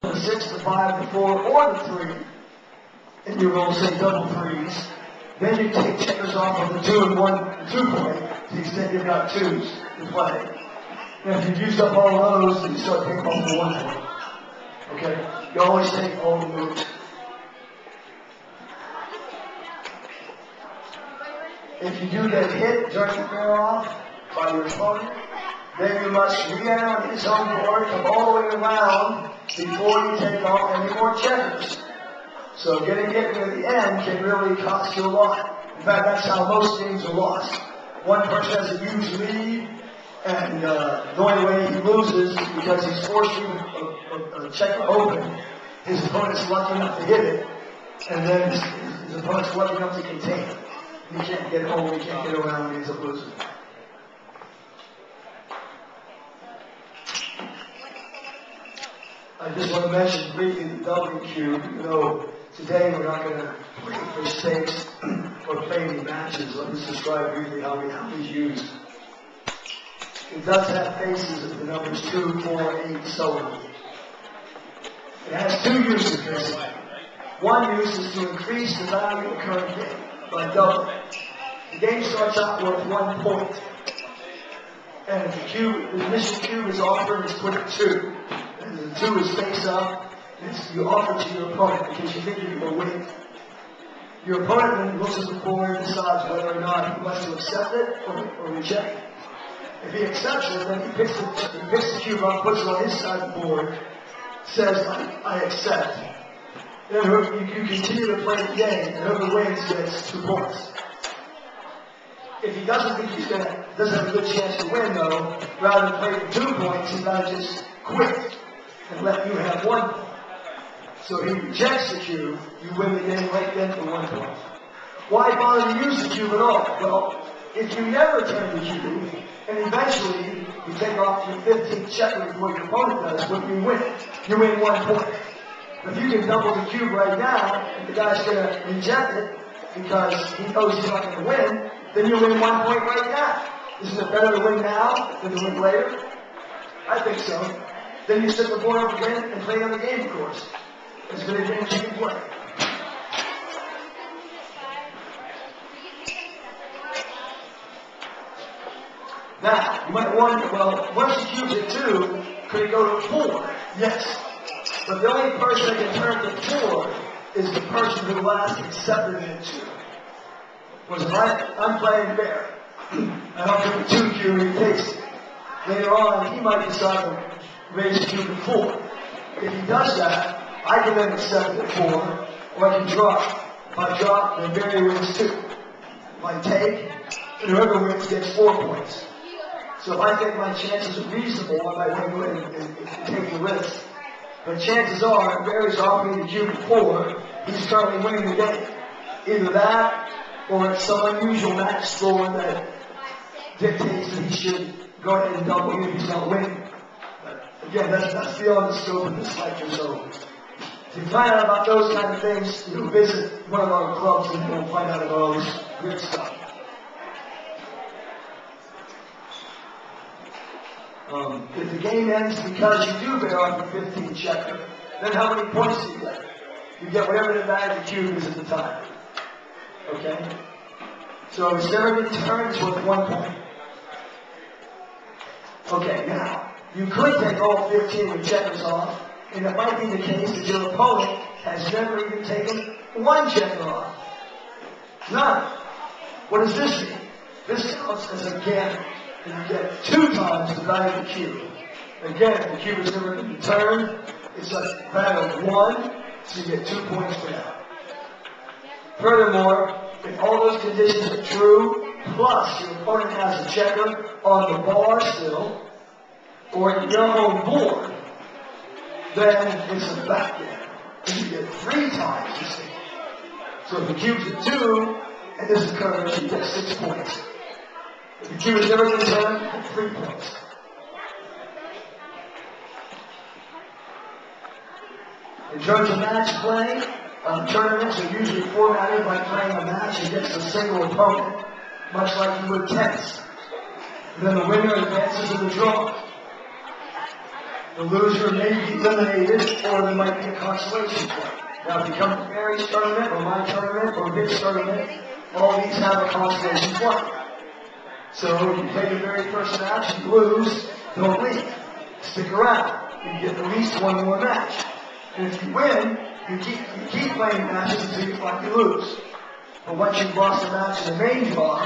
the 6, the 5, the 4, or the 3, and you roll, say, double 3s, then you take checkers off of the 2 and 1 and 2 play to the extent you've got 2s to play. And if you've used up all those, then you start taking off the 1 point. Okay? You always take all the moves. If you do get hit during the fair-off by your opponent, then you must re-enter on his own board, come all the way around before you take off any more checkers. So getting hit near the end can really cost you a lot. In fact, that's how most games are lost. One person has a huge lead, and the only way he loses is because he's forced you a checker open. His opponent's lucky enough to hit it, and then his opponent's lucky enough to contain it. He can't get home, he can't get around, he ends up losing. I just want to mention briefly the W cube, even though today we're not going to play for stakes or play any matches. Let me just describe briefly how he's used. It does have faces of the numbers 2, 4, 8, so on. It has 2 uses basically. One use is to increase the value of the current game by double. The game starts out with 1 point. And if the initial cube is offered, it's put at 2. And the 2 is face up, and you offer it to your opponent because you think you can win. Your opponent then looks at the board and decides whether or not he wants to accept it or reject it. If he accepts it, then he picks the cube up, puts it on his side of the board, says, I accept. Then you continue to play the game, and whoever wins gets 2 points. If he doesn't think doesn't have a good chance to win, though, rather than play for 2 points, he might just quit and let you have 1 point. So if he rejects the cube, you win the game right then for 1 point. Why bother to use the cube at all? Well, if you never turn the cube, and eventually you take off your 15th checker before your opponent does, what do you win? You win 1 point. If you can double the cube right now, and the guy's going to reject it because he knows he's not going to win, then you win 1 point right now. Isn't it better to win now than to win later? I think so. Then you set the board up again and play on the game course. As good a game as you can play. Now, you might wonder, well, once the cube's at 2, could it go to 4? Yes. But the only person that can turn to 4 is the person who last accepted it at 2. Because if I'm playing fair, and I'll give the 2 cube and he takes it. Later on, he might decide to raise the cube to 4. If he does that, I can then accept it at 4, or I can drop. If I drop, then Barry wins 2. If I take, and whoever wins gets 4 points. So if I think my chances are reasonable, I might go ahead and take the risk. But chances are, if Barry's offering the cube at 4, he's currently winning the game. Either that, or it's some unusual match score that dictates that he should go ahead and double if he's not winning. But again, that's beyond the scope of this lecture. So if you find out about those kind of things, visit one of our clubs and you'll find out about all this weird stuff. If the game ends because you do bear off the 15 checker, then how many points do you get? You get whatever the value of the cube is at the time. Okay? So it's never been turned, it's worth 1 point. Okay, now, you could take all 15 of the checkers off, and it might be the case that your opponent has never even taken 1 checker off. None. What does this mean? This counts as a gamble. And you get 2 times the value of the cube. Again, if the cube is never been turned, it's a value of 1, so you get 2 points for that. Furthermore, if all those conditions are true, plus your opponent has a checker on the bar still, or your own board, then it's a backgammon. And you get 3 times the same. So if the cube's at 2, and this occurs, you get 6 points. If the cube is never been turned, 3 points. In terms of match play, tournaments are usually formatted by playing a match against a single opponent, much like you would tennis. And then the winner advances in the draw. The loser may be eliminated, or there might be a consolation point. Now, if you come to Barry's tournament, or my tournament, or Vic's tournament, all these have a consolation point. So if you play the very first match, you lose, don't leave. Stick around. You get at least one more match. And if you win, you keep playing matches until you finally lose. But once you've lost a match in the main draw,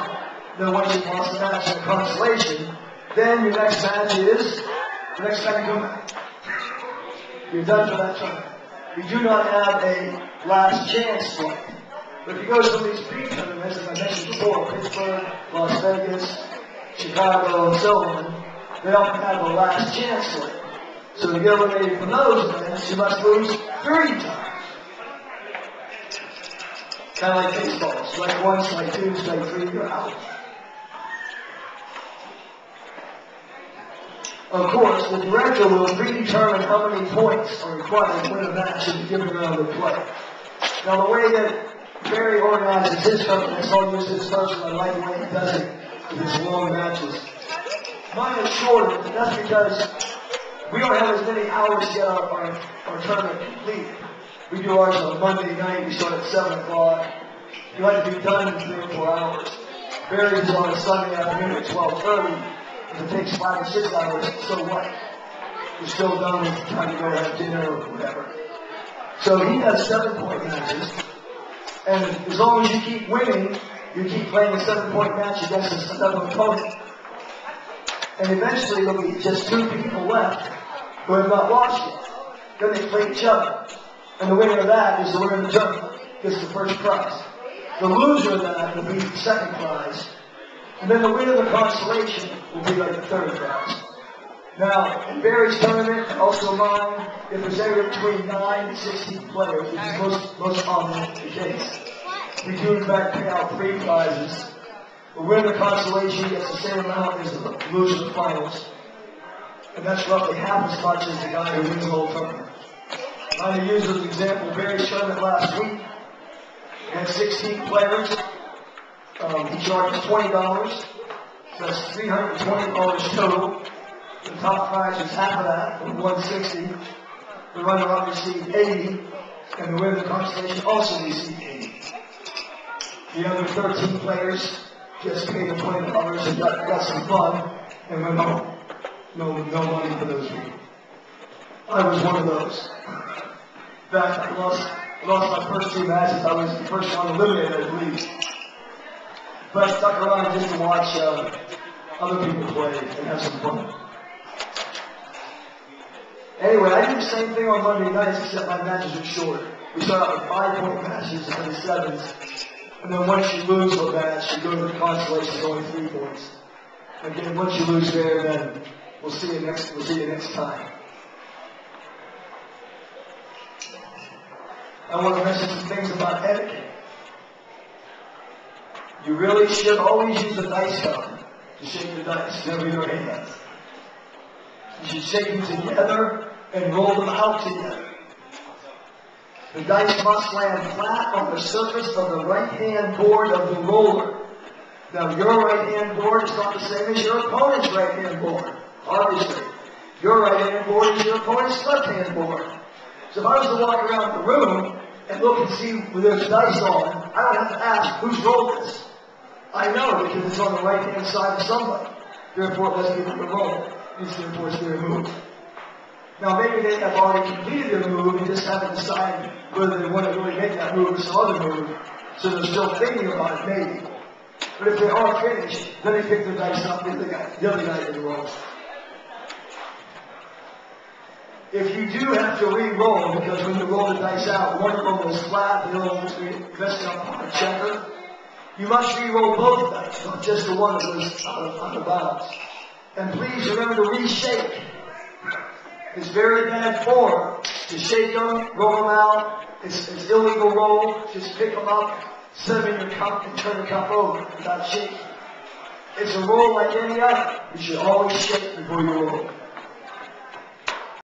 then once you've lost a match in the consolation, then your next match is the next time you come back. You're done for that tournament. We do not have a last chance point. But if you go to some of these big tournaments, as I mentioned before, Pittsburgh, Las Vegas, Chicago, and so on, they often have a last chance point. So to get eliminated from those events, you must lose 3 times. Kind of like baseball. Strike 1, strike 2, strike 3, you're out. Of course, the director will predetermine how many points are required to win a match in a given round of play. Now, the way that Barry organizes his tournaments, I'll use his first one. I like the way he does it with his long matches. Mine is shorter, but that's because we don't have as many hours to get our tournament complete. We do ours on Monday night. We start at 7 o'clock. We like to be done in 3 or 4 hours. Barry's on a Sunday afternoon at 12:30. If it takes 5 or 6 hours, so what? We're still done with trying to go have dinner or whatever. So he has 7-point matches. And as long as you keep winning, you keep playing a 7-point match against another opponent. And eventually there'll be just 2 people left who have not lost yet. Then they play each other. And the winner of that is the winner of the tournament. Gets the first prize. The loser of that will be the second prize. And then the winner of the consolation will be like the third prize. Now, in Barry's tournament, and also mine, if there's anywhere between 9 and 16 players, which is most commonly the case, we do in fact pay out 3 prizes. The winner of the consolation gets the same amount as the loser of the finals. And that's roughly half as much as the guy who wins the whole tournament. I'm going to use as an example Barry's tournament last week. We had 16 players. He charged $20. So that's $320 total. The top prize is half of that, or $160. The runner-up received $80, and the winner of the consolation also received $80. The other 13 players just paid the $20 and got some fun and went home. No money for those people. I was one of those. In fact, I lost my first 2 matches. I was the first one eliminated, I believe. But I stuck around just to watch other people play and have some fun. Anyway, I do the same thing on Monday nights, except my matches are shorter. We start out with 5-point matches and then 7s. And then once you lose a match, you go to the consolation, only 3 points. Again, once you lose there, then we'll see you next time. I want to mention some things about etiquette. You really should always use a dice cover to shake the dice, never your hands. You should shake them together and roll them out together. The dice must land flat on the surface of the right-hand board of the roller. Now, your right-hand board is not the same as your opponent's right-hand board, obviously. Your right-hand board is your opponent's left-hand board. So if I was to walk around the room and look and see where there's dice on, I don't have to ask, who's rolled this? I know because it's on the right-hand side of somebody. Therefore, it must be the roll. Therefore, it's their move. Now, maybe they have already completed their move and just haven't decided whether they want to really make that move or some other move. So they're still thinking about it, maybe. But if they are finished, then they pick their dice up and the other guy can roll. If you do have to re-roll, because when you roll the dice out, one of them goes flat, the other one will messed up on a checker, you must re-roll both dice, not just the one that goes out of bounds. And please remember to reshake. It's very bad form to shake them, roll them out. It's illegal roll. Just pick them up, set them in your cup, and turn the cup over without shaking. It's a roll like any other. You should always shake before you roll.